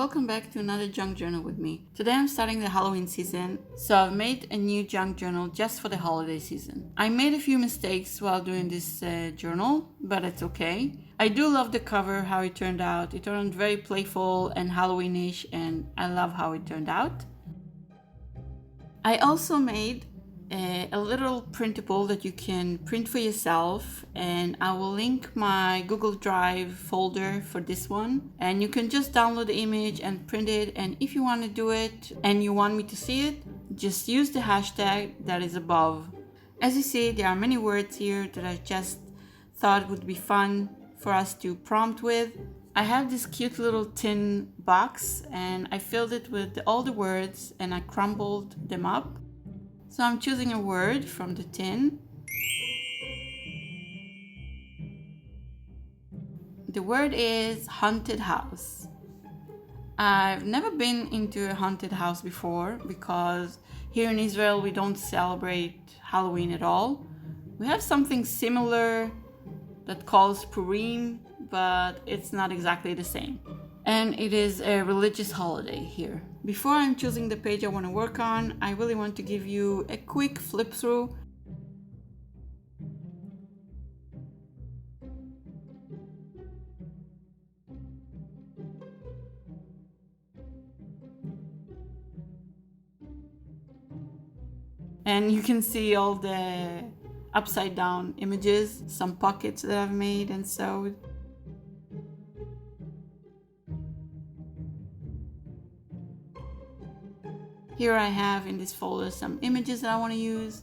welcome back to another junk journal with me. Today I'm starting the Halloween season, so I've made a new junk journal just for the holiday season. I made a few mistakes while doing this journal, but it's okay. I do love the cover, how it turned out. It turned very playful and Halloweenish, and I love how it turned out. I also made a little printable that you can print for yourself, and I will link my Google Drive folder for this one, and you can just download the image and print it. And if you want to do it and you want me to see it, just use the hashtag that is above. As you see, there are many words here that I just thought would be fun for us to prompt with. I have this cute little tin box and I filled it with all the words and I crumbled them up. So I'm choosing a word from the tin. The word is haunted house. I've never been into a haunted house before because here in Israel we don't celebrate Halloween at all. We have something similar that calls Purim, but it's not exactly the same. And it is a religious holiday here. Before I'm choosing the page I want to work on, I really want to give you a quick flip through. And you can see all the upside down images, some pockets that I've made and sewed. Here I have in this folder some images that I want to use.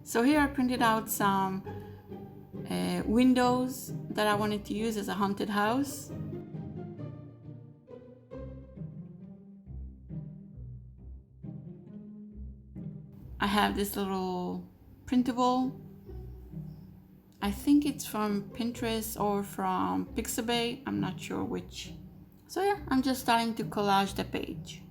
So here I printed out some windows that I wanted to use as a haunted house. I have this little printable. I think it's from Pinterest or from Pixabay, I'm not sure which. So yeah, I'm just starting to collage the page.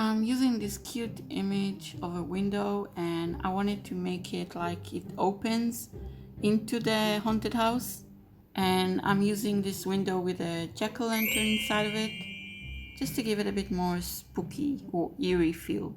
I'm using this cute image of a window and I wanted to make it like it opens into the haunted house. And I'm using this window with a jack-o'-lantern inside of it just to give it a bit more spooky or eerie feel.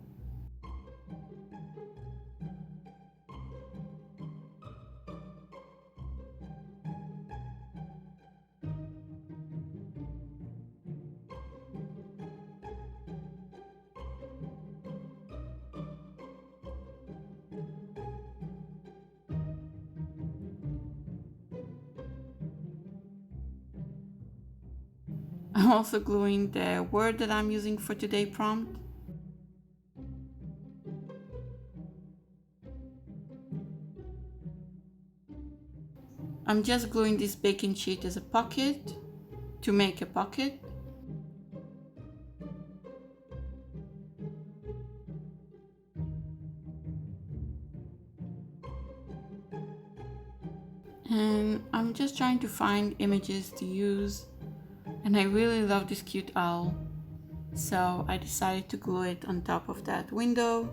I'm also gluing the word that I'm using for today's prompt. I'm just gluing this baking sheet as a pocket to make a pocket. And I'm just trying to find images to use. And I really love this cute owl. So I decided to glue it on top of that window.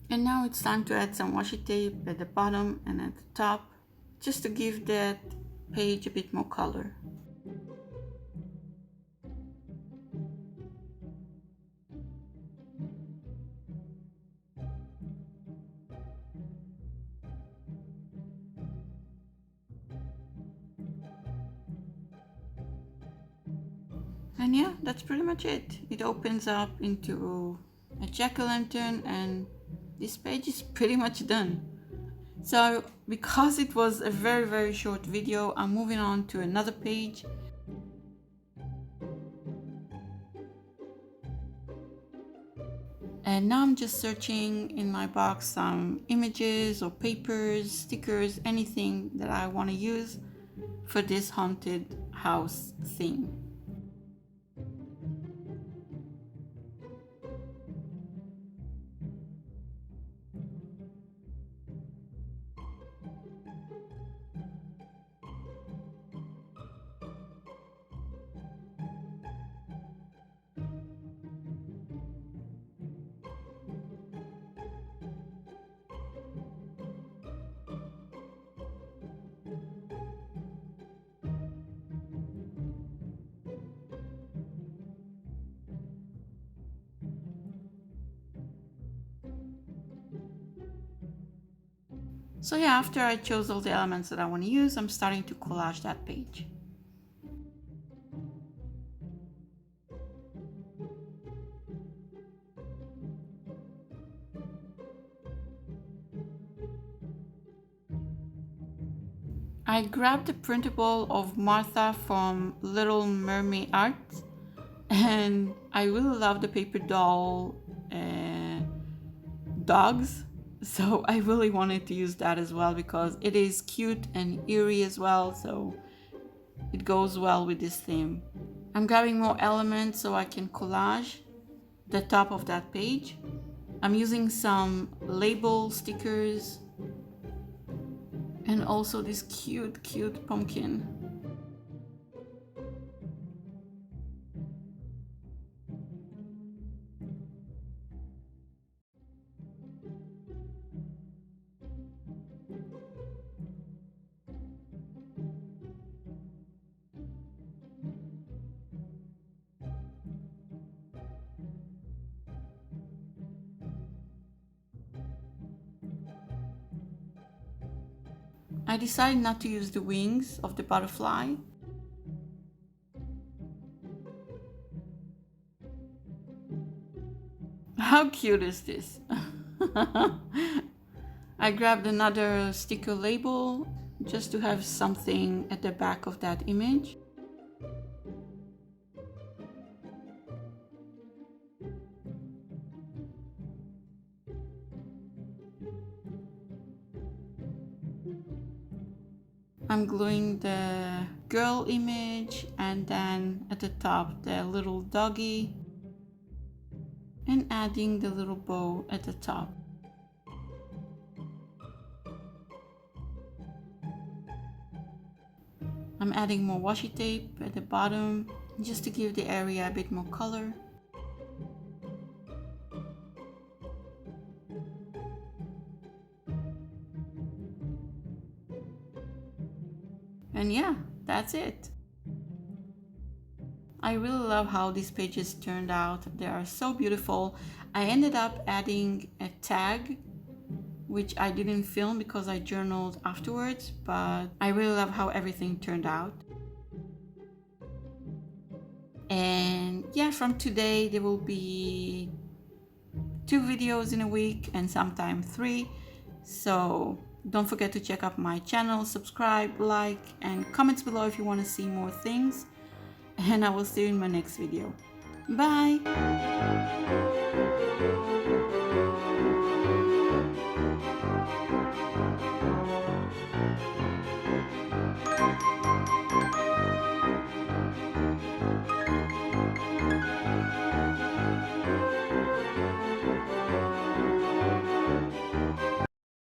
And now it's time to add some washi tape at the bottom and at the top, just to give that page a bit more color. And yeah, that's pretty much it. It opens up into a jack-o'-lantern and this page is pretty much done. So because it was a very short video, I'm moving on to another page. And now I'm just searching in my box some images or papers, stickers, anything that I want to use for this haunted house theme. So yeah, after I chose all the elements that I want to use, I'm starting to collage that page. I grabbed a printable of Martha from Little Mermaid Art, and I really love the paper doll dogs, so I really wanted to use that as well because it is cute and eerie as well, so it goes well with this theme. I'm grabbing more elements so I can collage the top of that page. I'm using some label stickers and also this cute pumpkin. I decided not to use the wings of the butterfly. How cute is this? I grabbed another sticker label just to have something at the back of that image. I'm gluing the girl image and then at the top the little doggy and adding the little bow at the top. I'm adding more washi tape at the bottom just to give the area a bit more color. And yeah, that's it. I really love how these pages turned out. They are so beautiful. I ended up adding a tag, which I didn't film because I journaled afterwards, but I really love how everything turned out. And yeah, from today there will be 2 videos in a week and sometimes 3. So don't forget to check out my channel, subscribe, like, and comments below if you want to see more things. And I will see you in my next video. Bye!